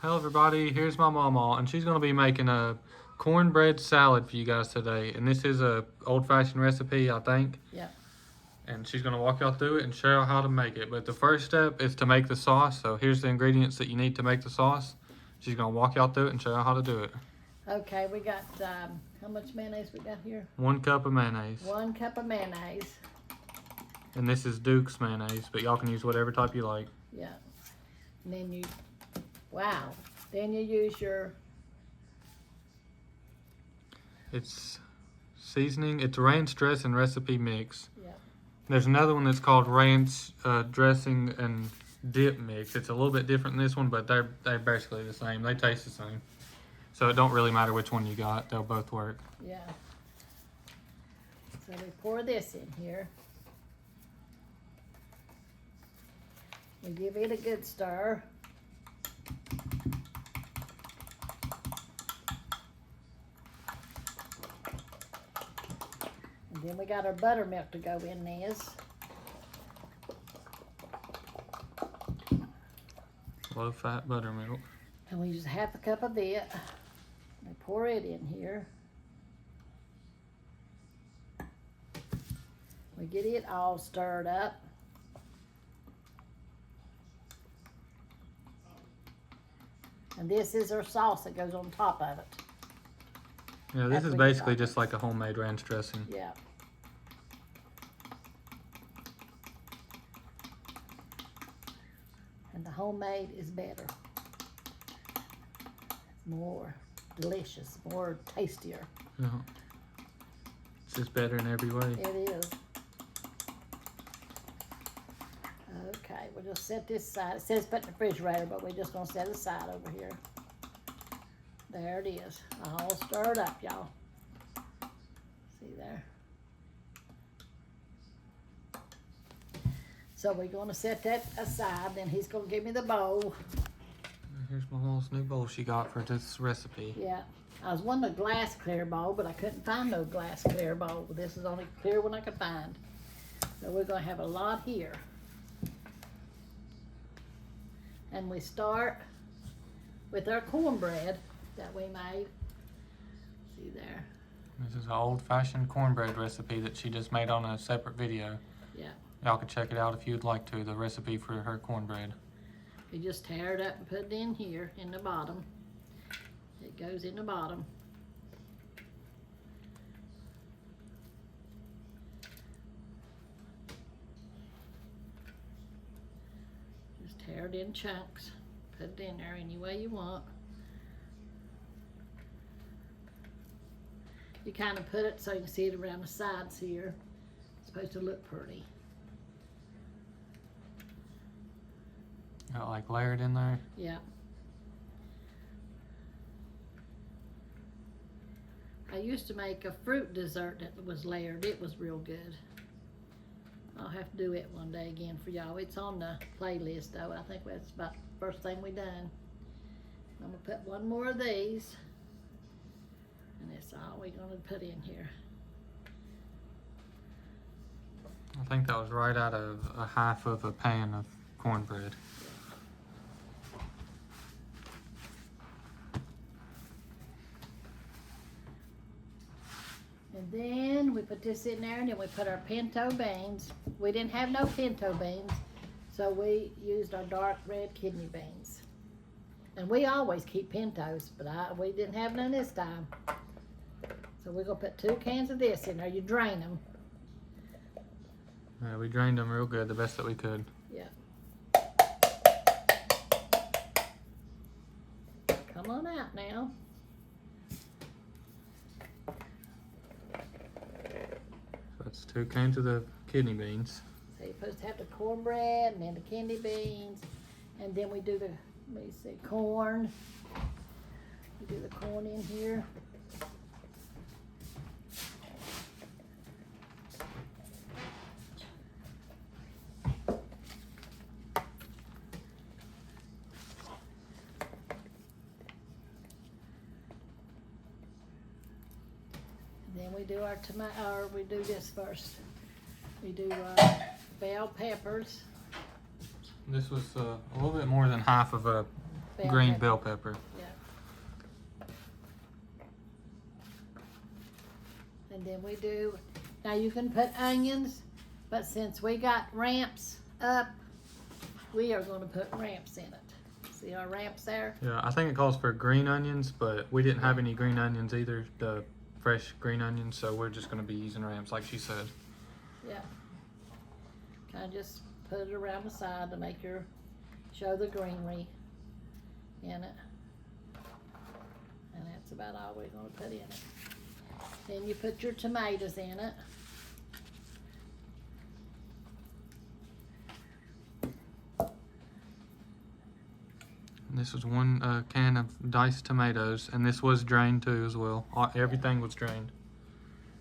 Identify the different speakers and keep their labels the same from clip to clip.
Speaker 1: Hello everybody, here's my Mamaw, and she's going to be making a cornbread salad for you guys today. And this is a old-fashioned recipe, I think.
Speaker 2: Yeah.
Speaker 1: And she's going to walk y'all through it and show you how to make it. But the first step is to make the sauce. So here's the ingredients that you need to make the sauce. She's going to walk y'all through it and show you how to do it.
Speaker 2: Okay, we got, how much mayonnaise we got here?
Speaker 1: 1 cup of mayonnaise.
Speaker 2: 1 cup of mayonnaise.
Speaker 1: And this is Duke's mayonnaise, but y'all can use whatever type you like.
Speaker 2: Yeah. And then you, wow. Then you use your...
Speaker 1: It's seasoning. It's ranch dressing recipe mix.
Speaker 2: Yeah.
Speaker 1: There's another one that's called ranch dressing and dip mix. It's a little bit different than this one, but they're basically the same. They taste the same. So it don't really matter which one you got. They'll both work.
Speaker 2: Yeah. So we pour this in here. We give it a good stir. And then we got our buttermilk to go in this.
Speaker 1: Low-fat buttermilk.
Speaker 2: And we use 1/2 cup of it. We pour it in here. We get it all stirred up. And this is our sauce that goes on top of it.
Speaker 1: Yeah, this is basically just like a homemade ranch dressing.
Speaker 2: Yeah. And the homemade is better. More delicious, more tastier.
Speaker 1: Yeah. It's just better in every way.
Speaker 2: It is. Okay, we'll just set this aside. It says put in the refrigerator, but we're just gonna set it aside over here. There it is, all stirred up, y'all. See there? So we're gonna set that aside, then he's gonna give me the bowl.
Speaker 1: Here's my mom's new bowl she got for this recipe.
Speaker 2: Yeah, I was wanting a glass clear bowl, but I couldn't find no glass clear bowl. This is the only clear one I could find. So we're gonna have a lot here. And we start with our cornbread that we made. See there?
Speaker 1: This is an old-fashioned cornbread recipe that she just made on a separate video.
Speaker 2: Yeah.
Speaker 1: Y'all can check it out if you'd like to, the recipe for her cornbread.
Speaker 2: You just tear it up and put it in here in the bottom. It goes in the bottom. Just tear it in chunks. Put it in there any way you want. You kind of put it so you can see it around the sides here. It's supposed to look pretty.
Speaker 1: Got like layered in there.
Speaker 2: Yeah. I used to make a fruit dessert that was layered. It was real good. I'll have to do it one day again for y'all. It's on the playlist though. I think that's about the first thing we done. I'm gonna put one more of these. And that's all we're gonna put in here.
Speaker 1: I think that was right out of a 1/2 of a pan of cornbread.
Speaker 2: And then we put this in there, and then we put our pinto beans. We didn't have no pinto beans, so we used our dark red kidney beans. And we always keep pintos, but we didn't have none this time. So we're gonna put 2 cans of this in there. You drain them.
Speaker 1: Yeah, we drained them real good, the best that we could.
Speaker 2: Yeah. Come on out now.
Speaker 1: So that's 2 cans of the kidney beans.
Speaker 2: So you're supposed to have the cornbread and then the kidney beans, and then we do the, let me see, corn. We do the corn in here. Then we do our tomato, or we do this first. We do bell peppers.
Speaker 1: This was a little bit more than half of a green
Speaker 2: pepper.
Speaker 1: bell pepper.
Speaker 2: Yeah. And then we do, now you can put onions, but since we got ramps up, we are gonna put ramps in it. See our ramps there?
Speaker 1: Yeah, I think it calls for green onions, but we didn't have any green onions either, the fresh green onions, so we're just gonna be using ramps like she said.
Speaker 2: Yeah. Kinda just put it around the side to make your, show the greenery in it. And that's about all we're gonna put in it. Then you put your tomatoes in it.
Speaker 1: And this was one can of diced tomatoes, and this was drained too as well. Everything was drained.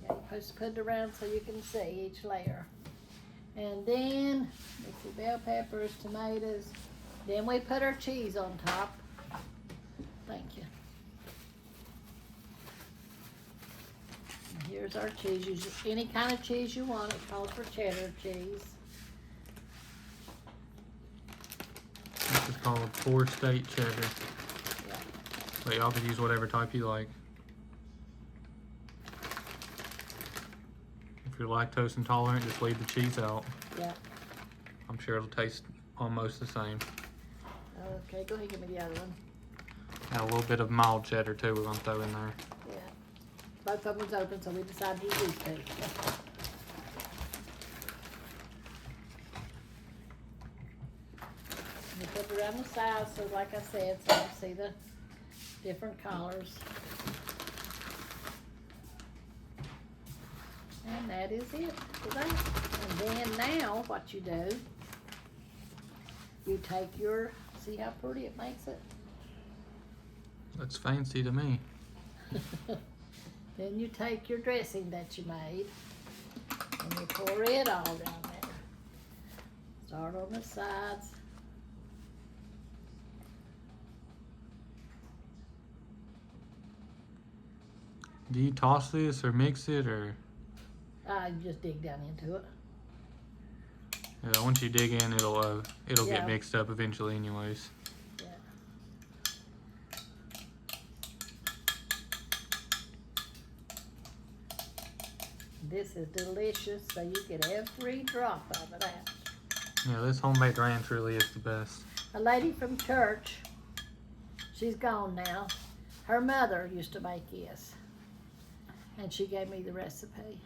Speaker 2: Yeah, you're supposed to put it around so you can see each layer. And then, let's see, bell peppers, tomatoes. Then we put our cheese on top. Thank you. And here's our cheese. Use any kind of cheese you want. It calls for cheddar cheese.
Speaker 1: This is called four-state cheddar.
Speaker 2: Yeah.
Speaker 1: But y'all could use whatever type you like. If you're lactose intolerant, just leave the cheese out.
Speaker 2: Yeah.
Speaker 1: I'm sure it'll taste almost the same.
Speaker 2: Okay, go ahead and give me the other one.
Speaker 1: And a little bit of mild cheddar too we're gonna throw in there.
Speaker 2: Yeah. Both of them's open, so we decided to use these two. You put it around the sides, so like I said, so you see the different colors. And that is it for that. And then now, what you do, you take your, see how pretty it makes it?
Speaker 1: That's fancy to me.
Speaker 2: Then you take your dressing that you made and you pour it all down there. Start on the sides.
Speaker 1: Do you toss this or mix it or?
Speaker 2: You just dig down into it.
Speaker 1: Yeah, once you dig in, it'll
Speaker 2: Yeah.
Speaker 1: get mixed up eventually, anyways.
Speaker 2: Yeah. This is delicious, so you get every drop of it out.
Speaker 1: Yeah, this homemade ranch really is the best.
Speaker 2: A lady from church, she's gone now. Her mother used to make this, and she gave me the recipe.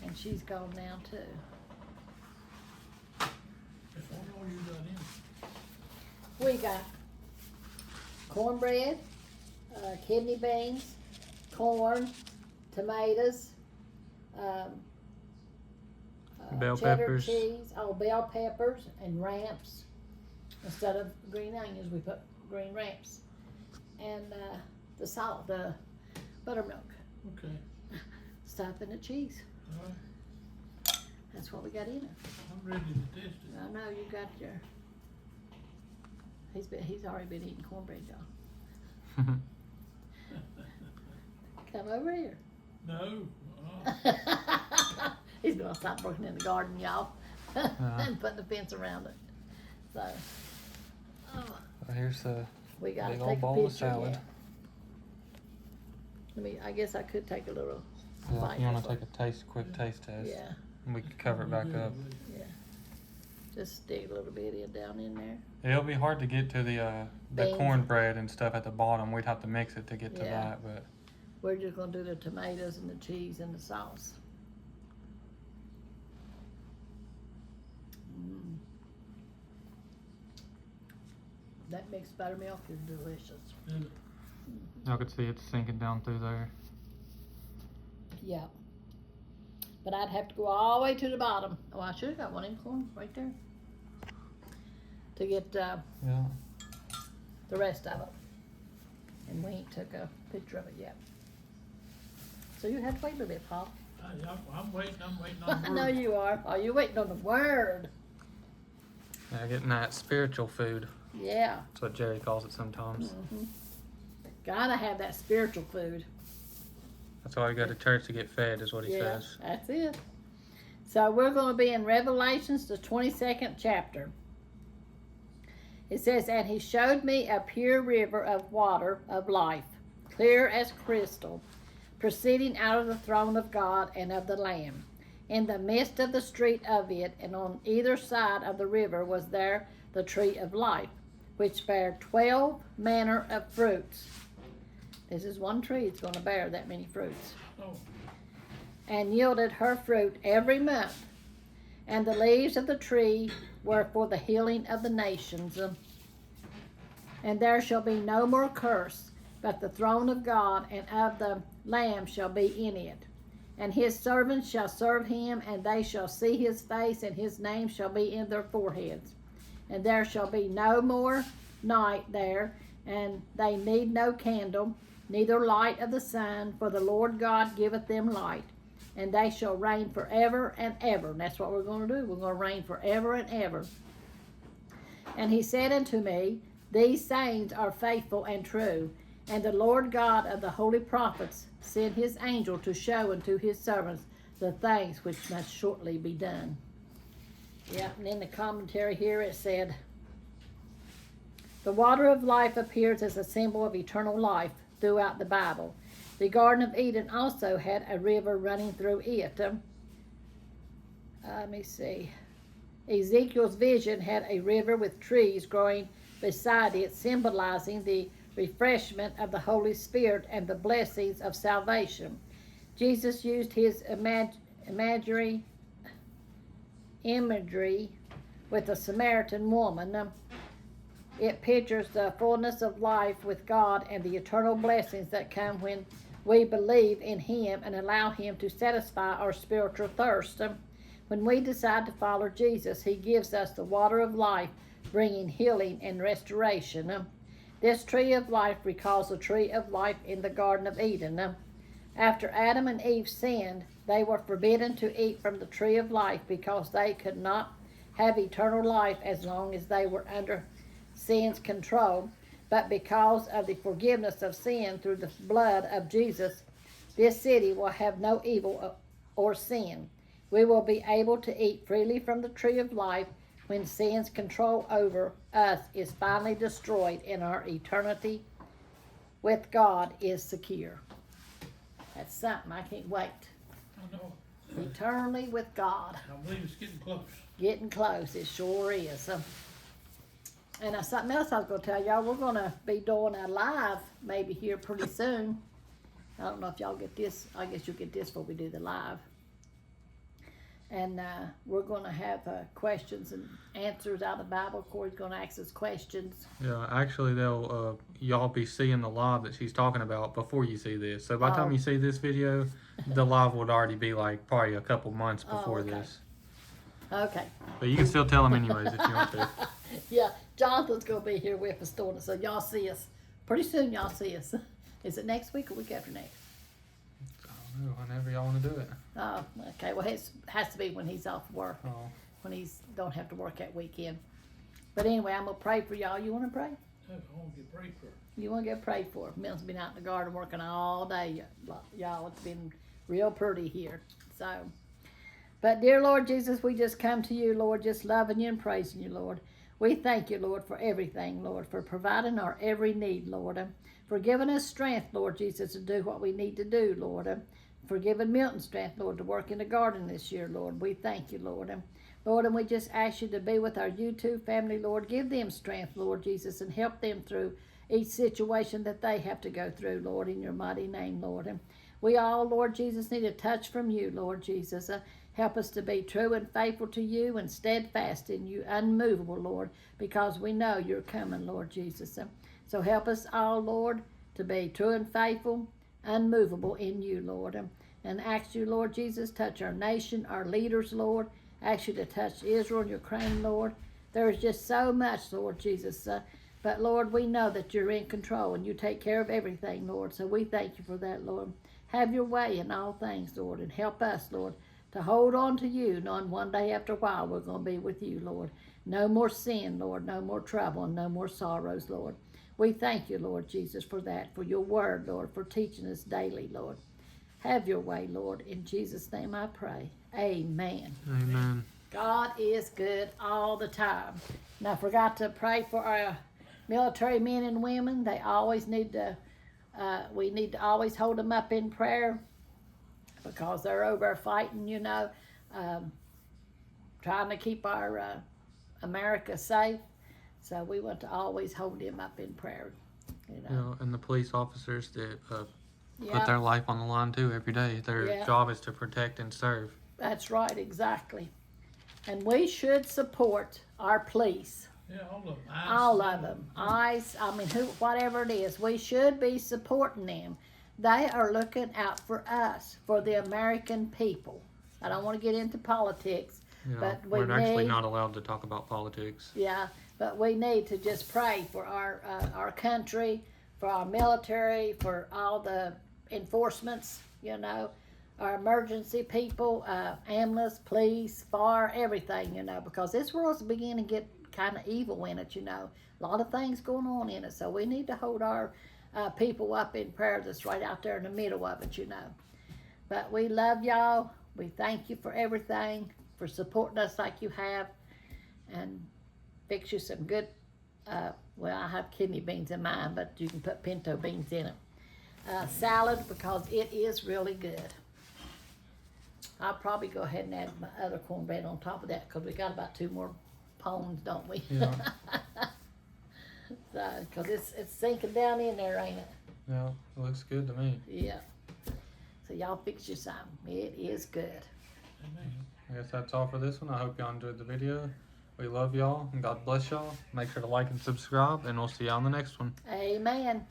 Speaker 2: And she's gone now too. We got cornbread, kidney beans, corn, tomatoes,
Speaker 1: Bell
Speaker 2: cheddar
Speaker 1: peppers.
Speaker 2: cheese, bell peppers and ramps. Instead of green onions, we put green ramps. And the salt, the buttermilk.
Speaker 3: Okay.
Speaker 2: Stuff in the cheese.
Speaker 3: All right.
Speaker 2: That's what we got in it.
Speaker 3: I'm ready to test it.
Speaker 2: I know you got your. He's already been eating cornbread, y'all. Come over here.
Speaker 3: No.
Speaker 2: He's gonna stop working in the garden, y'all, and putting the fence around it. So,
Speaker 1: Here's the
Speaker 2: we gotta
Speaker 1: big
Speaker 2: take
Speaker 1: old
Speaker 2: a
Speaker 1: bowl of
Speaker 2: picture.
Speaker 1: salad.
Speaker 2: Yeah. I guess I could take a little.
Speaker 1: Yeah,
Speaker 2: bite
Speaker 1: if you want
Speaker 2: before-
Speaker 1: to take a quick taste test,
Speaker 2: Yeah,
Speaker 1: and we can cover it back up.
Speaker 2: just stick a little bit down in there.
Speaker 1: It'll be hard to get to the
Speaker 2: Beans.
Speaker 1: cornbread and stuff at the bottom. We'd have to mix it to get to
Speaker 2: Yeah.
Speaker 1: that, but
Speaker 2: We're just gonna do the tomatoes and the cheese and the sauce. That mixed buttermilk is delicious.
Speaker 1: y'all could see it sinking down through there.
Speaker 2: Yeah. But I'd have to go all the way to the bottom. Oh, I should have got one in corn right there. To get
Speaker 1: Yeah.
Speaker 2: the rest of it. And we ain't took a picture of it yet. So you have to wait a little bit, Paul.
Speaker 3: I'm waiting on
Speaker 2: I know
Speaker 3: word.
Speaker 2: you are. Oh, you're waiting on the word.
Speaker 1: Yeah, getting that spiritual food.
Speaker 2: Yeah.
Speaker 1: That's what Jerry calls it sometimes.
Speaker 2: Gotta have that spiritual food.
Speaker 1: That's why we go to church to get fed, is what he
Speaker 2: Yeah,
Speaker 1: says.
Speaker 2: that's it. So we're going to be in Revelations, the 22nd chapter. It says, "And he showed me a pure river of water of life, clear as crystal, proceeding out of the throne of God and of the Lamb. In the midst of the street of it, and on either side of the river, was there the tree of life, which bare 12 manner of fruits." This is one tree that's going to bear that many fruits.
Speaker 3: Oh,
Speaker 2: "And yielded her fruit every month. And the leaves of the tree were for the healing of the nations. And there shall be no more curse, but the throne of God and of the Lamb shall be in it. And his servants shall serve him, and they shall see his face, and his name shall be in their foreheads. And there shall be no more night there, and they need no candle, neither light of the sun, for the Lord God giveth them light. And they shall reign forever and ever." And that's what we're going to do. We're going to reign forever and ever. "And he said unto me, These sayings are faithful and true. And the Lord God of the holy prophets sent his angel to show unto his servants the things which must shortly be done." Yeah, and in the commentary here it said, "The water of life appears as a symbol of eternal life throughout the Bible. The Garden of Eden also had a river running through it." Let me see. Ezekiel's vision had a river with trees growing beside it, symbolizing the refreshment of the Holy Spirit and the blessings of salvation. Jesus used his imagery with the Samaritan woman. It pictures the fullness of life with God and the eternal blessings that come when we believe in him and allow him to satisfy our spiritual thirst. When we decide to follow Jesus, he gives us the water of life, bringing healing and restoration. This tree of life recalls the tree of life in the Garden of Eden. After Adam and Eve sinned, they were forbidden to eat from the tree of life because they could not have eternal life as long as they were under sin's control. But because of the forgiveness of sin through the blood of Jesus, this city will have no evil or sin. We will be able to eat freely from the tree of life when sin's control over us is finally destroyed and our eternity with God is secure. That's something. I can't wait.
Speaker 3: I know.
Speaker 2: Eternally with God.
Speaker 3: I believe it's getting close.
Speaker 2: Getting close. It sure is. And something else I was going to tell y'all. We're going to be doing a live maybe here pretty soon. I don't know if y'all get this. I guess you'll get this before we do the live. And we're going to have questions and answers out of the Bible. Corey's going to ask us questions.
Speaker 1: Yeah, actually, they'll y'all be seeing the live that she's talking about before you see this. So by the time you see this video, the live would already be like probably a couple months before this.
Speaker 2: Okay.
Speaker 1: But you can still tell them anyways if you want to.
Speaker 2: Yeah, Jonathan's going to be here with us doing it, so y'all see us. Pretty soon y'all see us. Is it next week or week after next?
Speaker 1: I don't know, whenever y'all want to do it.
Speaker 2: Oh, okay. Well, it has to be when he's off work,
Speaker 1: Oh.
Speaker 2: when he's don't have to work that weekend. But anyway, I'm going to pray for y'all. You want to pray?
Speaker 3: I want to get prayed for.
Speaker 2: You want to get prayed for. Milton's been out in the garden working all day, y'all. It's been real pretty here. So, but dear Lord Jesus, we just come to you, Lord, just loving you and praising you, Lord. We thank you, Lord, for everything, Lord, for providing our every need, Lord, for giving us strength, Lord Jesus, to do what we need to do, Lord, for giving Milton strength, Lord, to work in the garden this year, Lord. We thank you, Lord. Lord, and we just ask you to be with our YouTube family, Lord. Give them strength, Lord Jesus, and help them through each situation that they have to go through, Lord, in your mighty name, Lord. And we all, Lord Jesus, need a touch from you, Lord Jesus. Help us to be true and faithful to you and steadfast in you, unmovable, Lord, because we know you're coming, Lord Jesus. So help us all, Lord, to be true and faithful, unmovable in you, Lord. And ask you, Lord Jesus, touch our nation, our leaders, Lord. Ask you to touch Israel and Ukraine, Lord. There is just so much, Lord Jesus. But, Lord, we know that you're in control and you take care of everything, Lord. So we thank you for that, Lord. Have your way in all things, Lord, and help us, Lord, to hold on to you, knowing one day after a while we're going to be with you, Lord. No more sin, Lord, no more trouble, and no more sorrows, Lord. We thank you, Lord Jesus, for that, for your word, Lord, for teaching us daily, Lord. Have your way, Lord. In Jesus' name I pray. Amen.
Speaker 1: Amen.
Speaker 2: God is good all the time. And I forgot to pray for our military men and women. They always need to, we need to always hold them up in prayer because they're over fighting, you know, trying to keep our America safe. So we want to always hold them up in prayer, you know.
Speaker 1: And the police officers that put
Speaker 2: Yeah,
Speaker 1: their life on the line too every day. Their
Speaker 2: Yeah.
Speaker 1: job is to protect and serve.
Speaker 2: that's right, exactly. And we should support our police.
Speaker 3: Yeah, all of them.
Speaker 2: All of them. ICE, I mean, whatever it is, we should be supporting them. They are looking out for us, for the American people. I don't want to get into politics, but we
Speaker 1: we're actually
Speaker 2: need,
Speaker 1: not allowed to talk about politics.
Speaker 2: yeah, but we need to just pray for our country, for our military, for all the enforcements, you know, our emergency people, ambulance, police, fire, everything, you know, because this world's beginning to get kind of evil in it, you know. A lot of things going on in it, so we need to hold our people up in prayer that's right out there in the middle of it, you know. But we love y'all. We thank you for everything, for supporting us like you have, and fix you some good, well, I have kidney beans in mine, but you can put pinto beans in it. Salad, because it is really good. I'll probably go ahead and add my other cornbread on top of that because we got about 2 more pounds, don't we?
Speaker 1: Yeah.
Speaker 2: So, because it's sinking down in there, ain't it?
Speaker 1: Yeah, it looks good to me.
Speaker 2: Yeah. So y'all fix you some. It is good.
Speaker 3: Amen.
Speaker 1: I guess that's all for this one. I hope y'all enjoyed the video. We love y'all and God bless y'all. Make sure to like and subscribe, and we'll see y'all on the next one.
Speaker 2: Amen.